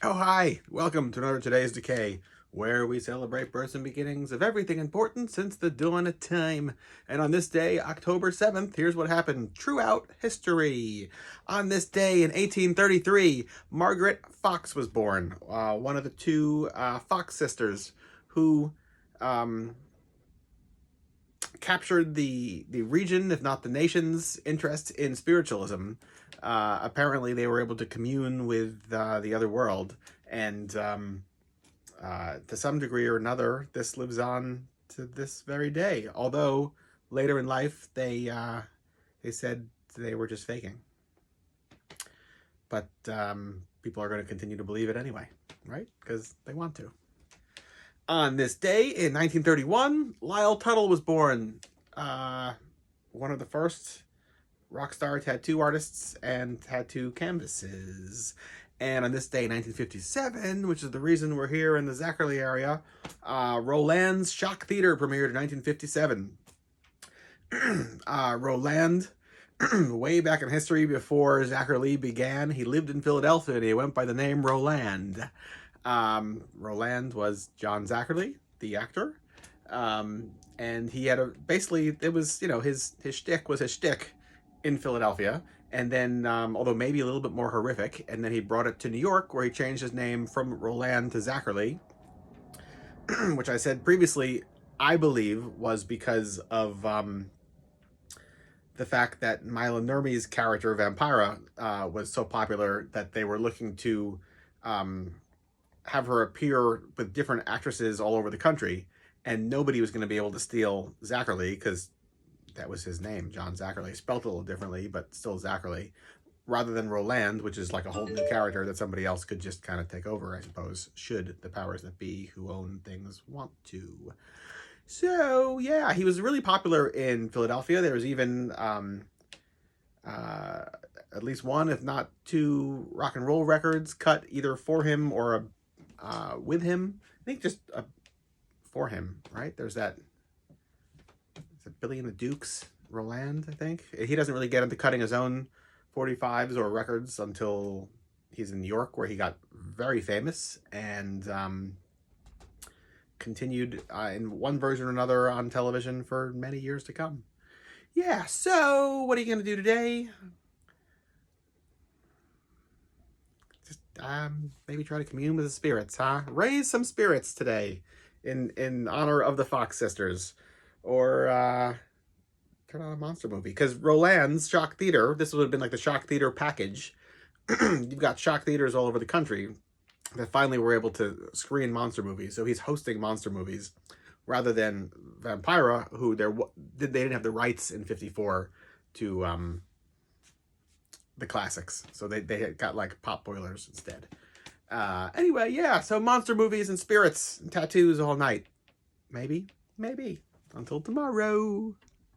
Oh, hi! Welcome to another Today's Decay, where we celebrate births and beginnings of everything important since the dawn of time. And on this day, October 7th, here's what happened throughout history. On this day in 1833, Margaret Fox was born, one of the two Fox sisters who um, captured the region, if not the nation's, interest in spiritualism. Apparently, they were able to commune with the other world, and to some degree or another, this lives on to this very day. Although later in life, they said they were just faking, but people are going to continue to believe it anyway, right? Because they want to. On this day in 1931, Lyle Tuttle was born, one of the first rock star tattoo artists and tattoo canvases. And on this day, 1957, which is the reason we're here in the Zachary area, Roland's Shock Theater premiered in 1957. Roland, way back in history before Zachary began, he lived in Philadelphia and he went by the name Roland. Roland was John Zachary, the actor. And he had basically, it was, his shtick was his shtick in Philadelphia. And then, although maybe a little bit more horrific, and then he brought it to New York, where he changed his name from Roland to Zachary, which I said previously, I believe was because of the fact that Mila Nurmi's character, Vampira, was so popular that they were looking to have her appear with different actresses all over the country, and nobody was going to be able to steal Zachary because that was his name, John Zachary, spelled a little differently, but still Zachary, rather than Roland, which is like a whole new character that somebody else could just kind of take over, I suppose, should the powers that be who own things want to. So, yeah, he was really popular in Philadelphia. There was even at least one, if not two, rock and roll records cut either for him or with him. I think just for him, right? There's that. Is it Billy and the Dukes? Roland, I think. He doesn't really get into cutting his own 45s or records until he's in New York, where he got very famous and continued in one version or another on television for many years to come. Yeah, so what are you going to do today? Just maybe try to commune with the spirits, huh? Raise some spirits today in honor of the Fox sisters. Or turn on a monster movie. Because Roland's Shock Theater, this would have been like the Shock Theater package. You've got Shock Theaters all over the country that finally were able to screen monster movies. So he's hosting monster movies rather than Vampira, who they didn't have the rights in '54 to the classics. So they got like pop boilers instead. Anyway, yeah, so monster movies and spirits and tattoos all night. Maybe. Until tomorrow.